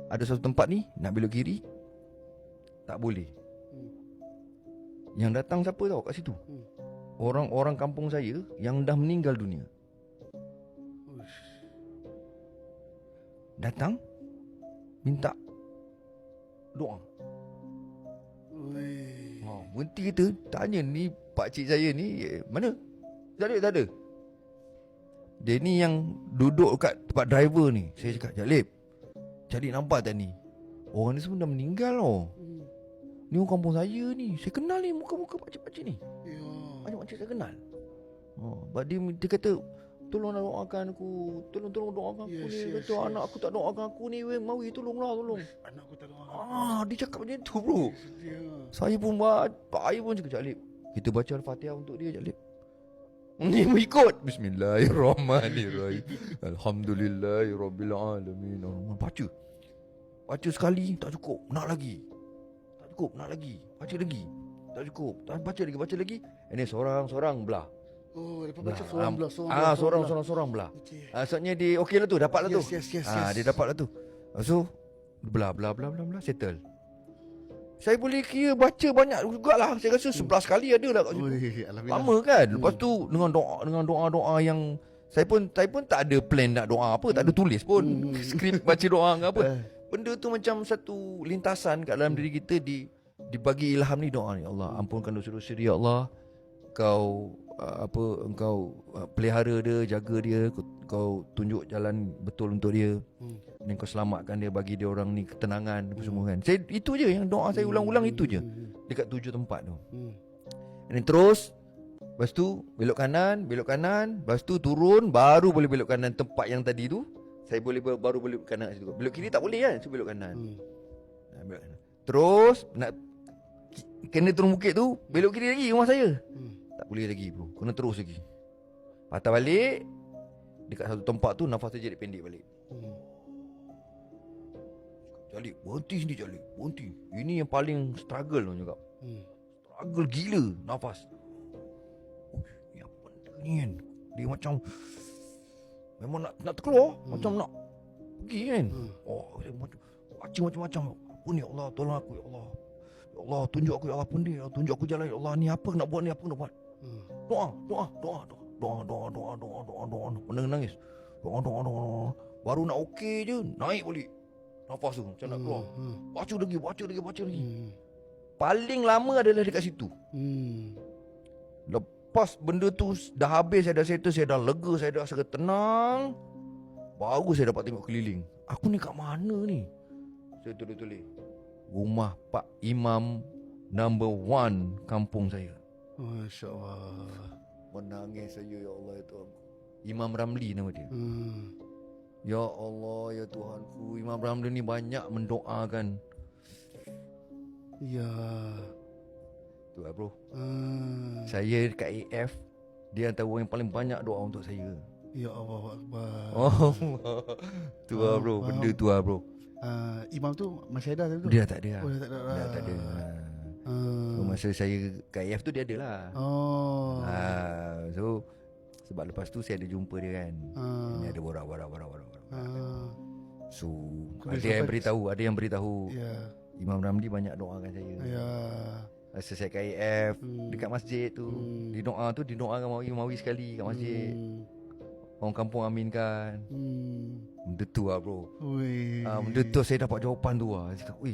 ada satu tempat ni nak belok kiri, tak boleh. Yang datang siapa tahu kat situ? Orang-orang kampung saya yang dah meninggal dunia. Datang minta doa. Berhenti kita tanya ni pakcik saya ni mana? Jalib tak ada. Dia ni yang duduk kat tempat driver ni. Saya cakap, Jalib nampak tak ni? Orang ni semua dah meninggal tau. Ni orang kampung saya ni. Saya kenal ni muka-muka pakcik-pakcik ni. Pakcik-pakcik saya kenal. Dia kata, tolonglah doakan aku. Tolong doakan aku ni. Kata anak aku tak doakan aku ni. Mawi tolonglah. Anak aku tak doakan. Dia cakap macam tu bro. Saya pun cakap, Jalib, kita baca Al-Fatihah untuk dia, Jalib. Ni mengikut. Bismillahirrahmanirrahim. Alhamdulillahirrabbilalamin. Baca sekali tak cukup, nak lagi. Baca lagi. Tak cukup. Baca lagi. Ini seorang belah. Dapat baca seorang belah. Seorang belah. Maksudnya dia okey lah tu, dapat lah tu. Yes. Dia dapat lah tu. So belah, settle. Saya boleh kira baca banyak jugalah. Saya rasa 11 kali ada lah kat situ. Lama kan. Lepas tu dengan doa yang saya pun tak ada plan nak doa apa, tak ada tulis pun skrip baca doa ke apa. Benda tu macam satu lintasan kat dalam diri kita, dibagi ilham ni, doa ni. Allah, ampunkan dosa-dosa dia, Allah. Kau pelihara dia, jaga dia, kau tunjuk jalan betul untuk dia. Dan kau selamatkan dia, bagi dia orang ni ketenangan semua kan. Itu je yang doa saya ulang-ulang, itu je. Dekat 7 tempat tu. Dan terus lepas tu belok kanan, lepas tu turun, baru boleh belok kanan tempat yang tadi tu. Saya baru boleh belok kanan situ. Belok kiri tak boleh kan, so belok kanan. Belok kanan. Terus nak kena turun bukit tu, belok kiri lagi rumah saya. Tak boleh lagi bro, kena terus lagi. Patah balik dekat satu tempat tu, nafas saya jadi pendek balik. Jalib, berhenti sini Jalib, berhenti. Ini yang paling struggle orang cakap. Struggle gila nafas. Ni apa benda ni kan? Dia macam memang nak terkeluar, macam nak pergi kan. Dia macam macam-macam. Apa ni, ya Allah, tolong aku ya Allah. Ya Allah, tunjuk aku ya Allah, apa ni? Tunjuk aku jalan ya Allah, ni apa nak buat, ni apa nak buat. Doa. Menangis. Doa. Baru nak okey je, naik balik nafas tu macam nak keluar. Baca lagi. Paling lama adalah dekat situ. Lepas benda tu dah habis, saya dah settle, saya dah lega, saya dah rasa tenang, baru saya dapat tengok keliling. Aku ni kat mana ni? Saya tulis rumah Pak Imam number 1 kampung saya. Masya Allah. Menangis saya, ya Allah ya Tuhan. Imam Ramli nama dia. Ya Allah ya Tuhanku, Imam Ramli ni banyak mendoakan. Ya. Tu lah bro. Saya dekat AF, dia antara orang yang paling banyak doa untuk saya. Ya Allah Akbar. Tu lah bro, benda tu lah bro. Imam tu masih ada tu? Dia tak ada. Dah tak ada. So, masa saya kat AF tu dia ada lah. So sebab lepas tu saya ada jumpa dia kan. Ini ada borak. So ada yang beritahu. Ya. Imam Ramli banyak doakan saya. Ya. Masa saya kat AF, dekat masjid tu, di doakan Mawi sekali kat masjid. Orang kampung aminkan. Benda tu lah bro. Benda tu saya dapat jawapan tu lah. Saya cakap,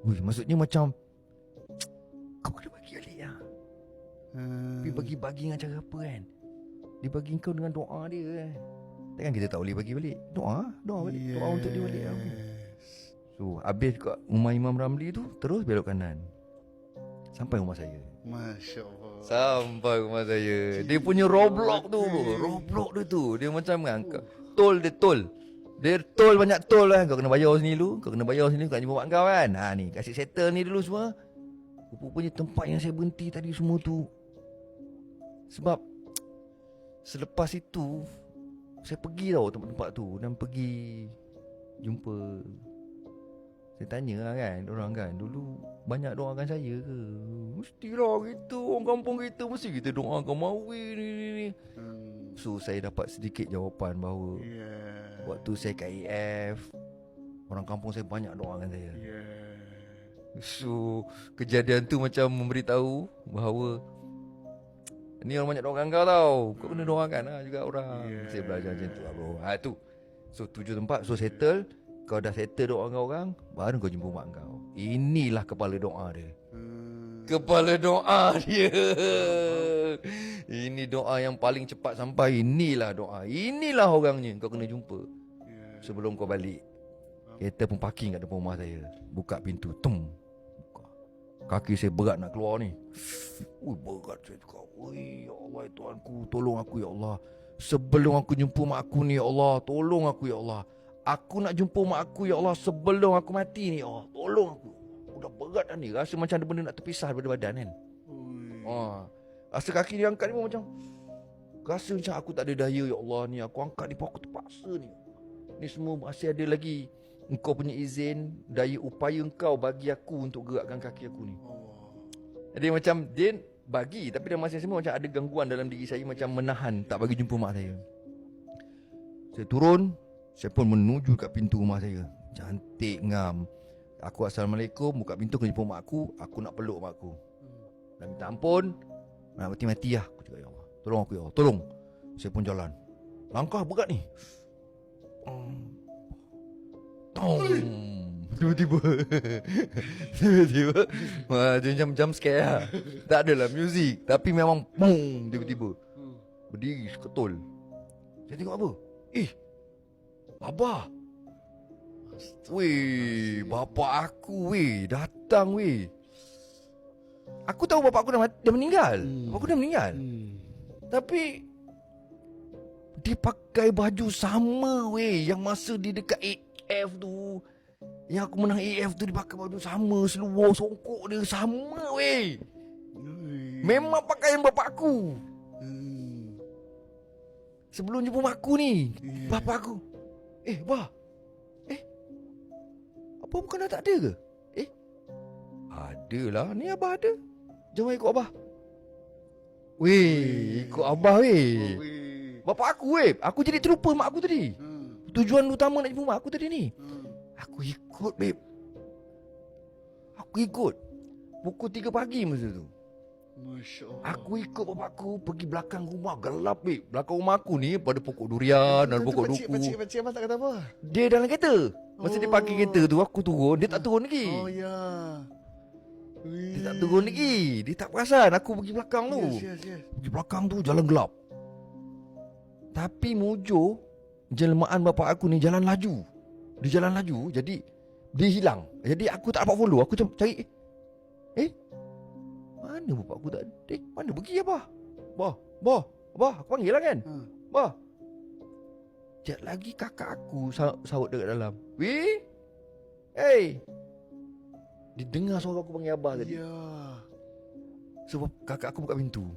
maksudnya macam kau kena bagi balik lah. Tapi bagi dengan cara apa kan? Dia bagi kau dengan doa dia. Takkan kita tak boleh bagi balik. Doa balik. Doa untuk dia balik lah. So habis kat rumah Imam Ramli tu, terus belok kanan sampai rumah saya. Masya Allah. Sampai rumah saya. Dia punya roadblock tu, roadblock dia tu, dia macam kan tol. Dia tol, banyak tol lah. Kau kena bayar sini dulu, kau nak jumpa mak kau kan. Ni kasih settle ni dulu semua. Rupanya tempat yang saya berhenti tadi semua tu, sebab selepas itu saya pergi tau tempat-tempat tu, dan pergi jumpa. Saya tanya lah kan, orang kan, dulu banyak doakan saya ke? Mestilah gitu, orang kampung kita mesti kita doakan Mawi ni. So saya dapat sedikit jawapan bahawa waktu saya kat AF, Orang kampung saya banyak doakan saya. Yeah. So kejadian tu macam memberitahu bahawa ni orang banyak doakan kau tau. Kau kena doakan lah juga orang. Saya belajar macam tu lah bro. Tu. So 7 tempat. So settle. Kau dah settle doa kau orang, baru kau jumpa mak kau. Inilah kepala doa dia. Kepala doa dia. Ini doa yang paling cepat sampai. Inilah doa. Inilah orangnya kau kena jumpa sebelum kau balik. Kereta pun parking kat depan rumah saya. Buka pintu. Tum. Buka. Kaki saya berat nak keluar ni. Berat saya cakap. Ya Allah Tuhanku, tolong aku ya Allah. Sebelum aku jumpa mak aku ni ya Allah, tolong aku ya Allah. Aku nak jumpa mak aku ya Allah sebelum aku mati ni ya Allah. Tolong aku. Udah berat dah ni. Rasa macam ada benda nak terpisah daripada badan kan. Rasa kaki dia angkat ni pun macam, rasa macam aku tak ada daya ya Allah ni. Aku angkat ni pun aku terpaksa ni. Ni semua masih ada lagi engkau punya izin, daya upaya engkau bagi aku untuk gerakkan kaki aku ni. Jadi macam dia bagi, tapi dalam masa yang sama macam ada gangguan dalam diri saya, macam menahan tak bagi jumpa mak saya. Saya turun. Saya pun menuju kat pintu rumah saya. Cantik ngam. Aku assalamualaikum, buka pintu kena jumpa mak aku. Aku nak peluk mak aku. Dan minta ampun. Nak mati-mati lah. Aku cakap, ya Allah, tolong aku ya Allah, tolong. Saya pun jalan. Langkah berat ni. Tong. Tiba-tiba macam jump scare lah. Tak adalah muzik, tapi memang boom. Tiba-tiba berdiri seketul. Saya tengok apa? Abah. Weh, bapak aku weh datang weh. Aku tahu bapak aku dah meninggal. Bapak aku dah meninggal. Tapi dia pakai baju sama weh, yang masa dia dekat AF tu. Yang aku menang AF tu, dia pakai baju sama, seluar songkok dia sama weh. Memang pakaian bapak aku. Sebelum jumpa mak aku ni, bapak aku, bah, apa bukan dah tak ada ke? Adalah, ni abah ada. Jom ikut abah. Weh, ikut abah weh. Bapak aku weh, aku jadi terlupa mak aku tadi. Tujuan utama nak jumpa mak aku tadi ni. Aku ikut babe. Aku ikut. Pukul 3 pagi masa tu. Masya Allah. Aku ikut bapak aku pergi belakang rumah, gelap babe. Belakang rumah aku ni pada pokok durian dan pokok duku. Pakcik abang tak kata apa? Dia dalam kereta. Masa dia parking kereta tu, aku turun, dia tak turun lagi. Oh ya. Dia tak turun lagi. Dia tak perasan aku pergi belakang tu. Yes. Pergi belakang tu jalan gelap. Tapi mujur jelmaan bapak aku ni jalan laju. Dia jalan laju, jadi dia hilang. Jadi aku tak dapat follow. Aku macam cari, mana bapak aku tak ada? Mana pergi abah? Bah, aku panggil lah kan. Bah. Sekejap lagi kakak aku sahut dekat dalam. Weh, dia dengar suara aku panggil abah tadi. Ya. Sebab kakak aku buka pintu.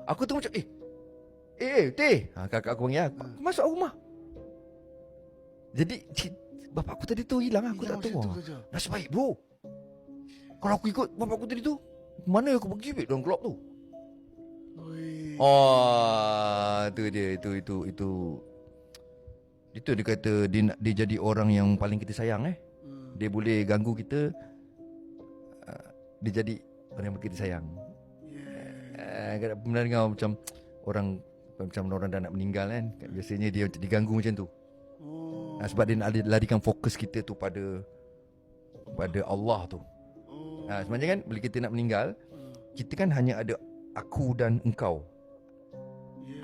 Aku tu macam Teh. Kakak aku panggil aku. Masuk rumah. Jadi bapak aku tadi tu hilang. Aku tak tahu. Nasib baik bro. Kalau aku ikut bapak aku tadi tu, mana aku pergi dalam gelap tu? Tu dia. Itu dia kata dia jadi orang yang paling kita sayang. Dia boleh ganggu kita. Dia jadi orang yang kita sayang. Benar dengar macam orang dah nak meninggal kan. Biasanya dia diganggu macam tu. Sebab dia nak larikan fokus kita tu pada Allah tu. Sebenarnya kan bila kita nak meninggal, kita kan hanya ada aku dan engkau.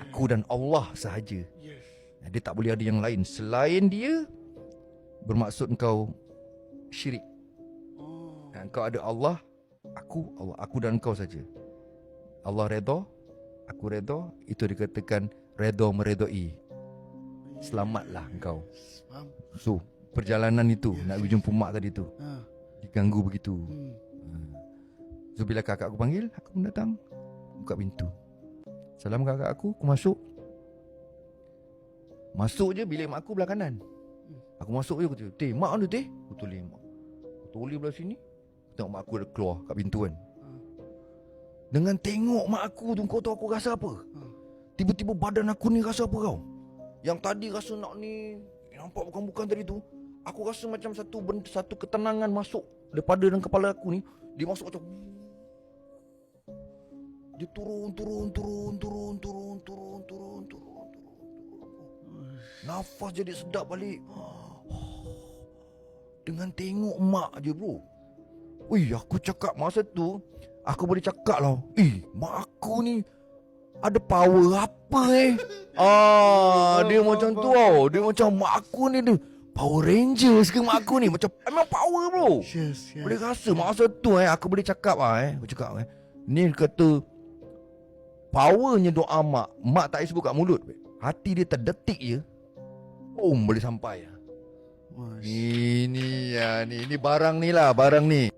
Aku dan Allah sahaja. Dia tak boleh ada yang lain. Selain dia, bermaksud engkau syirik. Engkau ada Allah, aku dan engkau saja. Allah redha, aku redha. Itu dikatakan redha meredai. Selamatlah engkau. So perjalanan itu nak pergi jumpa mak tadi tu, diganggu begitu. So bila kakak aku panggil, aku pun datang, buka pintu, salam kakak aku masuk. Masuk je bilik mak aku belah kanan. Aku masuk je, aku tengok, Teh, mak mana Teh? Aku tulis mak. Aku tulis belah sini. Tengok mak aku dah keluar kat pintu kan. Dengan tengok mak aku tu, kau tahu aku rasa apa? Tiba-tiba badan aku ni rasa apa kau? Yang tadi rasa nak ni, nampak bukan-bukan tadi tu. Aku rasa macam satu ketenangan masuk daripada dalam kepala aku ni. Dia masuk macam dia turun. Nafas jadi sedap balik. Dengan tengok mak je bro. Aku cakap masa tu, aku boleh cakap lah, mak aku ni ada power apa dia macam tu tau. Dia macam mak aku ni dia Power Rangers ke mak aku ni. Macam memang power bro. Yes. Boleh rasa masa tu aku boleh cakap aku cakap ni kata powernya doa mak. Mak tak sebut kat mulut. Hati dia terdetik je, boleh sampai. Ini barang ni lah, barang ni.